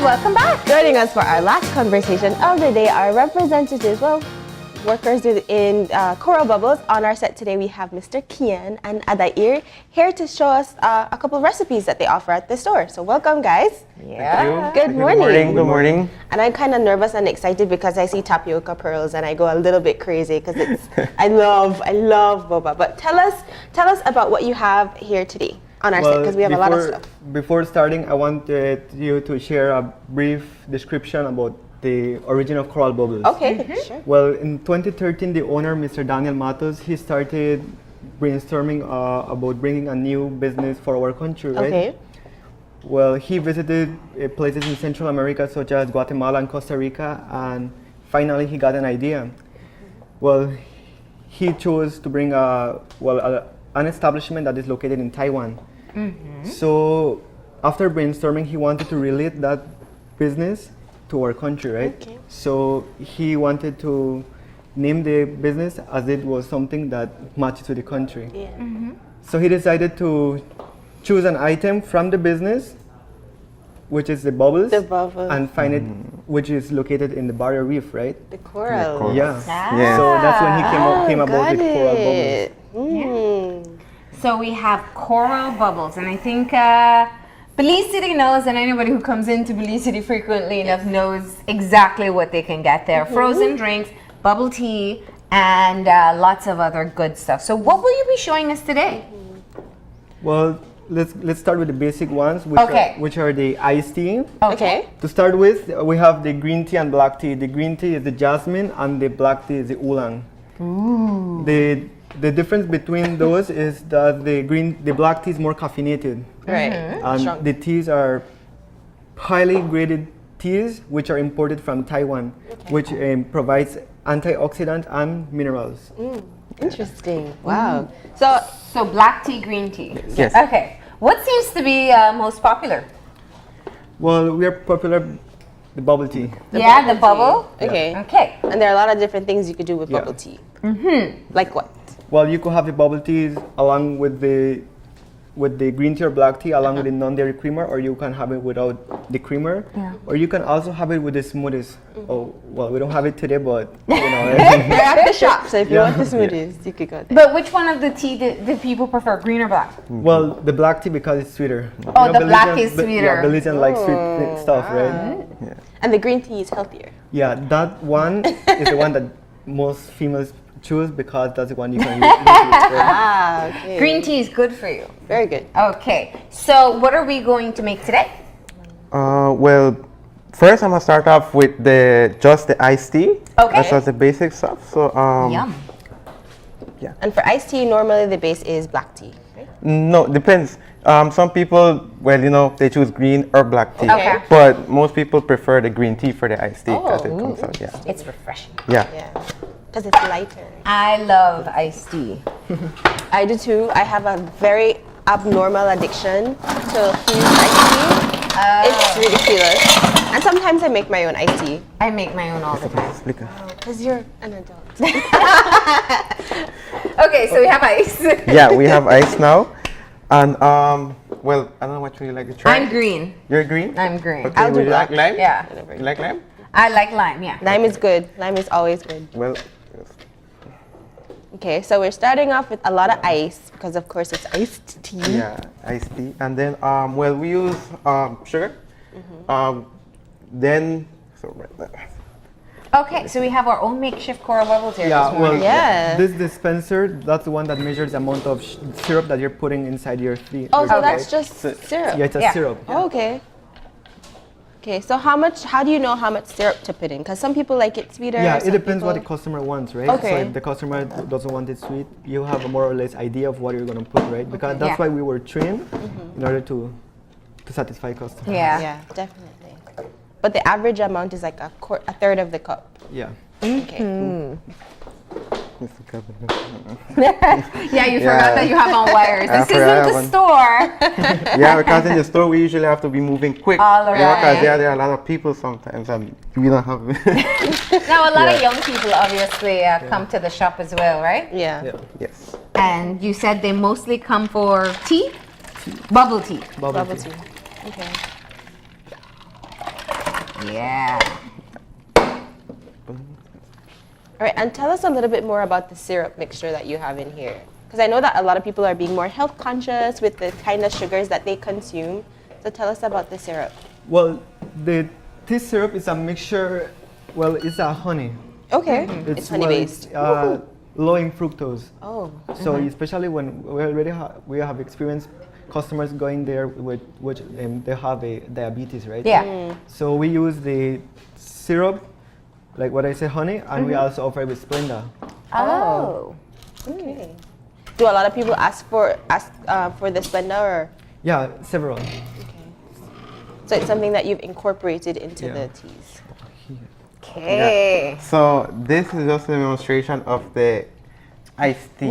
welcome back. Joining us for our last conversation of the day are representatives, workers in Coral Bubbles. On our set today, we have Mr. Kian and Adair here to show us a couple of recipes that they offer at the store. So welcome, guys. Yeah. Good morning. Good morning. And I'm kind of nervous and excited because I see tapioca pearls and I go a little bit crazy because it's I love boba. But tell us about what you have here today on our set, because we have a lot of stuff. Before starting, I wanted you to share a brief description about the origin of Coral Bubbles. Okay, sure. Well, in 2013, the owner, Mr. Daniel Matus, he started brainstorming about bringing a new business for our country, right? Okay. Well, he visited places in Central America such as Guatemala and Costa Rica, and finally he got an idea. Well, he chose to bring an establishment that is located in Taiwan. So after brainstorming, he wanted to relate that business to our country, right? Okay. So he wanted to name the business as it was something that matches with the country. Yeah. So he decided to choose an item from the business, which is the bubbles, and find it, which is located in the barrier reef, right? The coral. Yeah. Yeah. So that's when he came about with Coral Bubbles. So we have Coral Bubbles, and I think Belize City knows, and anybody who comes into Belize City frequently enough knows exactly what they can get there. Frozen drinks, bubble tea, and lots of other good stuff. So what will you be showing us today? Well, let's start with the basic ones, which are the iced tea. Okay. To start with, we have the green tea and black tea. The green tea is the jasmine, and the black tea is the oolong. Ooh. The difference between those is that the black tea is more caffeinated. Right. And Strong. the teas are highly graded teas, which are imported from Taiwan, which provides antioxidant and minerals. Interesting. Wow. So black tea, green tea. Yes. Okay. What seems to be most popular? Well, we are popular the bubble tea. The bubble. Okay. Okay. And there are a lot of different things you could do with bubble tea. Like what? Well, you could have the bubble teas along with the green tea or black tea along with the non-dairy creamer, or you can have it without the creamer, or you can also have it with the smoothies. Oh, well, we don't have it today, but you know. They're at the shop, so if you want the smoothies, you could go there. But which one of the tea do people prefer, green or black? Well, the black tea because it's sweeter. Oh, the black is sweeter. Yeah, Belizean like sweet stuff, right? Yeah. And the green tea is healthier. Yeah, that one is the one that most females choose because that's the one you can use. Right? Okay. Green tea is good for you. Very good. Okay. So what are we going to make today? Well, first I'm gonna start off with just the iced tea. Okay. That's the basic stuff. So Yum. Yeah. And for iced tea, normally the base is black tea, right? No, depends. Some people, they choose green or black tea. Okay. But most people prefer the green tea for the iced tea because it comes out. Yeah. It's refreshing. Yeah. Yeah. Because it's lighter. I love iced tea. I do too. I have a very abnormal addiction to fused iced tea. It's ridiculous. And sometimes I make my own iced tea. I make my own all the time. Because you're an adult. Okay, so we have ice. Yeah, we have ice now. And well, I don't know what you like to try. I'm green. You're green? I'm green. Okay, I'll do would you like black. lime? Yeah. You like lime? I like lime, yeah. Lime is good. Lime is always good. Well, Okay, so we're starting off with a lot of ice because of course it's iced tea. yeah, iced tea. And then, well, we use sugar. Then, so right there. Okay, so we have our own makeshift Coral Bubbles here Yeah, this well, morning. Yeah. this dispenser, that's the one that measures the amount of syrup that you're putting inside your tea. Oh, so Okay. that's just syrup. Yeah, it's a Yeah. syrup. Oh, okay. Okay, so how do you know how much syrup to put in? Because some people like it sweeter. Yeah, it some depends what the people- customer wants, right? Okay. So if the customer doesn't want it sweet, you have a more or less idea of what you're gonna put, right? Because that's Yeah. why we were trained in order to satisfy customers. Yeah. Yeah, definitely. But the average amount is like a third of the cup. Yeah. Okay. Yeah, you forgot that you have on wires. I This forgot isn't the one. store. Yeah, because in the store we usually have to be moving quick. All Because right. there are a lot of people sometimes, and we don't have. Now, a lot of Yeah. young people obviously come to the shop as well, right? Yeah. Yes. And you said they mostly come for tea? Bubble tea. Bubble tea. Okay. Yeah. All right, and tell us a little bit more about the syrup mixture that you have in here. Because I know that a lot of people are being more health conscious with the kind of sugars that they consume. So tell us about the syrup. Well, this syrup is a mixture. Well, it's a honey. Okay, it's honey based. Low in fructose. Oh. So especially when we have experienced customers going there with which they have a diabetes, right? Yeah. So we use the syrup, like what I say, honey, and we also offer it with Splenda. Oh. Okay. Do a lot of people ask for the Splenda or? Yeah, several. So it's something that you've incorporated into the teas. Okay. So this is just a demonstration of the iced tea.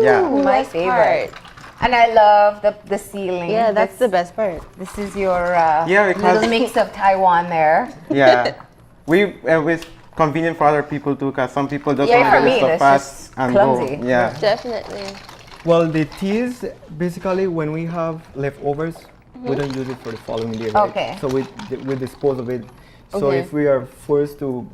Yeah. My Best favorite. part. And I love the ceiling. Yeah, that's the best part. This is your because- little mix of Taiwan there. Yeah. It's convenient for other people too, because some people just Yeah, want to for get me, it so that's fast just and clumsy. go. Yeah. Definitely. Well, the teas, basically, when we have leftovers, we don't use it for the following day, right? Okay. So we dispose of it. So Okay. if we are forced to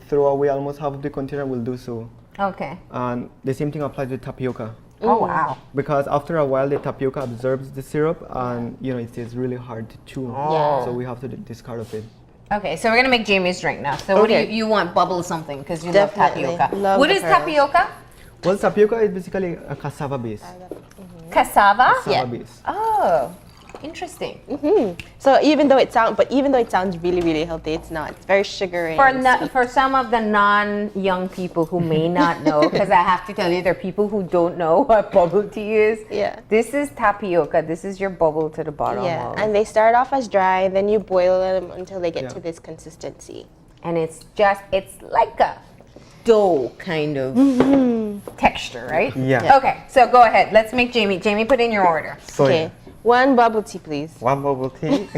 throw away almost half of the container, we'll do so. Okay. And the same thing applies with tapioca. Oh, wow. Because after a while, the tapioca absorbs the syrup, and it is really hard to chew. Yeah. So we have to discard of it. Okay, so we're gonna make Jamie's drink now. So what do Okay. you want? Bubble something because you Definitely. love tapioca. Love What the is pearls. tapioca? Well, tapioca is basically a cassava base. Cassava. Yeah. Base. Oh, interesting. So even though it sounds really, really healthy, it's not. It's very sugary. For some of the non-young people who may not know, because I have to tell you, there are people who don't know what bubble tea is. Yeah. This is tapioca. This is your bubble to the bottom. Yeah, of. and they start off as dry, then you boil them until they get Yeah. to this consistency. And it's like a dough kind of texture, right? Yeah. Okay, so go ahead. Let's make Jamie. Jamie, put in your order. So Okay, one bubble tea, please. one bubble tea.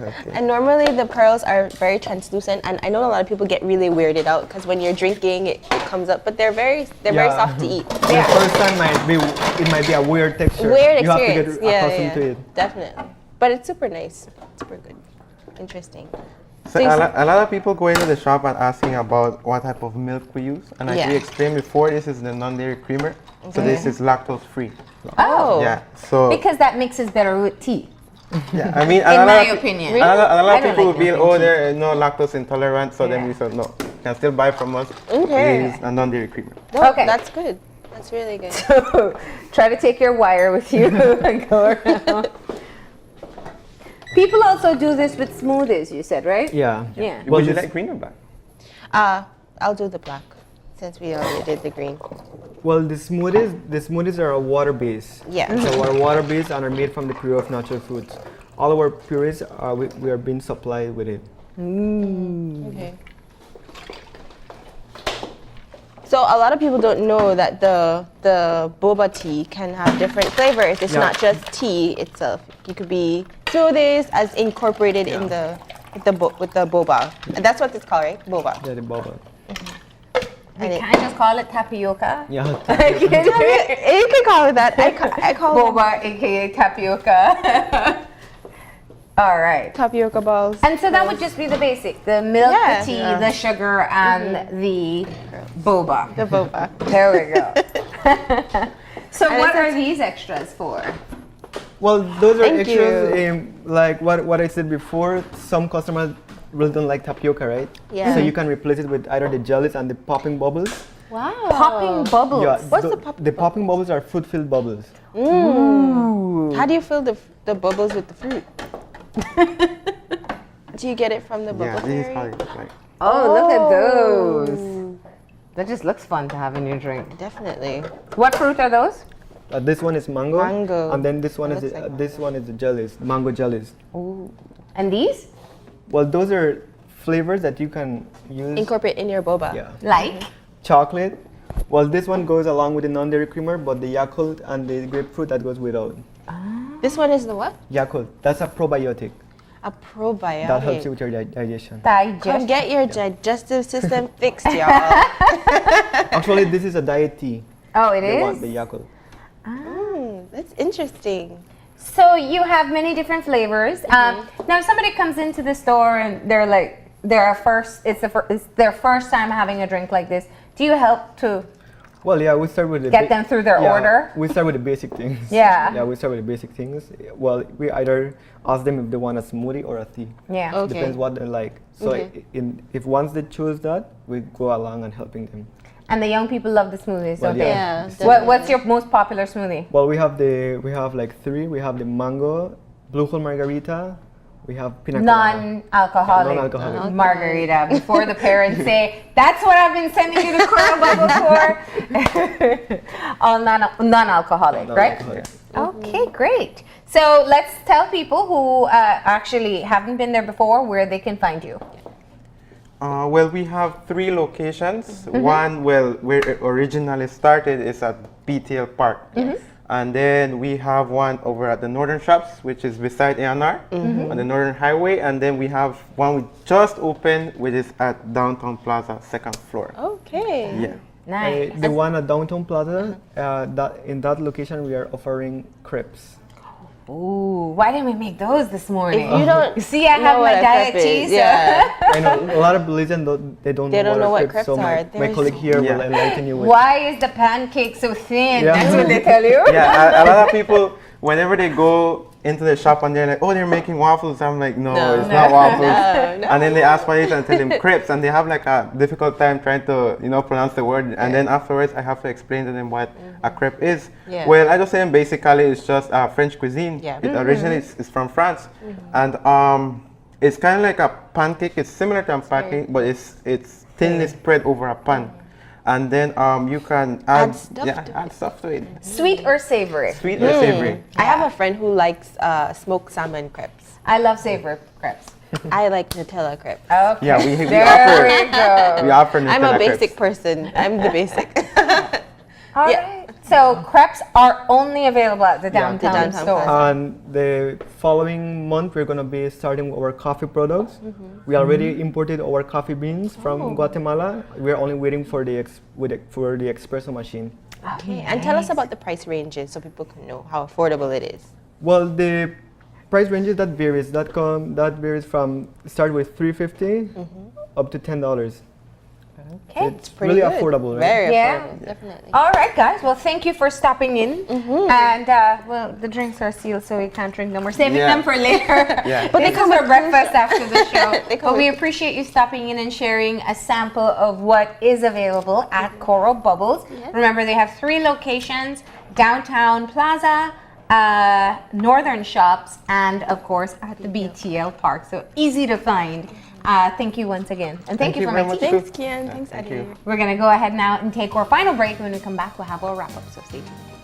Okay. And normally the pearls are very translucent, and I know a lot of people get really weirded out because when you're drinking, it comes up, but they're very soft to eat. The first time it might be a weird texture. Weird You experience. have to get accustomed to it. Definitely. But it's super nice, super good, interesting. So a lot of people go into the shop and asking about what type of milk we use, and Yeah. as we explained before, this is the non-dairy creamer, so this is lactose free. Oh. Yeah. So Because that mixes better with tea. yeah, I mean, In my opinion. a lot I of don't people like will be, milk and tea. they're no lactose intolerant, so then Yeah. we said no, you can still buy from us. Okay. It is a non-dairy creamer. No, Okay. that's good. That's really good. Try to take your wire with you and go around. People also do this with smoothies, you said, right? Yeah. Yeah. Would you this- like green or black? I'll do the black since we already did the green. Well, the smoothies are a water base. Yeah. So our water base and are made from the puree of natural fruits. All our purees we are being supplied with it. Okay. So a lot of people don't know that the boba tea can have different flavors. It's Yeah. not just tea itself. You could be smoothies as incorporated in with the boba, and that's what it's called, right? Boba. Yeah, the bubble. We And can't just call it tapioca. Yeah. you can call it that. I call it Boba, aka tapioca. All right. tapioca balls. And so that would just be the basic: the milk, Yeah. the tea, Yeah. the sugar, and the boba. The boba. There we go. So And what it's- are these extras for? Well, those are Thank extras. you. Like what I said before, some customers really don't like tapioca, right? Yeah. So you can replace it with either the jellies and the popping bubbles. Wow. Popping bubbles. Yeah. What's the popping The popping bubbles are fruit-filled bubbles. How do you fill the bubbles with the fruit? Do you get it from the Yeah, bubble this is fairy? how it looks like. Oh, look at those. That just looks fun to have in your drink. Definitely. What fruit are those? This one is mango. Mango. And then this one is Looks like this one is the jellies, mango jellies. And these? Well, those are flavors that you can use. Incorporate in your boba. Yeah. Like? Chocolate. Well, this one goes along with the non-dairy creamer, but the Yakult and the grapefruit that goes without. This one is the what? Yakult. That's a probiotic. A probiotic. That helps you with your digestion. Come Digestion. get your digestive system fixed, y'all. Actually, this is a diet tea. Oh, it The one, is? the Yakult. That's interesting. So you have many different flavors. Now, if somebody comes into the store and they're like, it's their first time having a drink like this. Do you help to Well, yeah, we start with the get them through their order? We start with the basic things. Yeah. Yeah, we start with the basic things. Well, we either ask them if they want a smoothie or a tea. Yeah. Okay. Depends what they like. So if once they choose that, we go along and helping them. And the young people love the smoothies, Well, don't they? Yeah, What's your most popular smoothie? Well, we have like three. We have the mango, blue hole margarita. We have pina colada. Non-alcoholic, Non-alcoholic. Margarita. Before the parents say, that's what I've been sending you to Coral Bubble for. All non-alcoholic, right? Non-alcoholic. Okay, great. So let's tell people who actually haven't been there before where they can find you. Well, we have 3 locations. One, well, where it originally started is at BTL Park. And then we have one over at the Northern Shops, which is beside A&R on the Northern Highway. And then we have one we just opened, which is at Downtown Plaza, 2nd floor. Okay. Yeah. Nice. The one at Downtown Plaza, in that location, we are offering crepes. Ooh, why didn't we make those this morning? If you don't You see, I have know my what a diet crepe is, cheese. yeah. I know a lot of Belizeans they don't know what crepes crepes so are. my colleague here will enlighten you with. Why is the pancake so thin? Yeah. That's what they tell you. Yeah, a lot of people, whenever they go into the shop and they're like, oh, they're making waffles. I'm like, no, it's not waffles. No. And then they ask for it and tell them crepes, and they have like a difficult time trying to, pronounce the word. And then afterwards, I have to explain to them what a crepe is. Yeah. Well, I just say basically it's just French cuisine. Yeah. It originally is from France, and it's kind of like a pancake. It's similar to a pancake, but it's thinly spread over a pan. And then you can add stuff to it. Sweet or savory? Sweet or savory. I have a friend who likes smoked salmon crepes. I love savory crepes. I like Nutella crepes. Okay. Yeah, we there offer. we go. We offer Nutella I'm a basic crepes. person. I'm the basic. All right. So crepes are only available at the downtown, downtown store. plaza. And the following month, we're going to be starting our coffee products. We already imported our coffee beans from Guatemala. We're only waiting for the espresso machine. Okay. And tell us about the price ranges so people can know how affordable it is. Well, the price ranges that varies. That varies from start with $3.50 up to $10. Okay. It's really affordable, right? Very Yeah. affordable, definitely. All right, guys. Well, thank you for stopping in. And well, the drinks are sealed, so we can't drink them. We're saving them for later. Yeah. But they come for breakfast after the show. They come But we appreciate you stopping in and sharing a sample of what is available at Coral Bubbles. Remember, they have 3 locations: Downtown Plaza, Northern Shops, and of course at the BTL Park. So easy to find. Thank you once again, and thank you for very my much, tea. Thanks, Kian. Thanks, Thank Adi. you. We're gonna go ahead now and take our final break. When we come back, we'll have our wrap up. So stay tuned.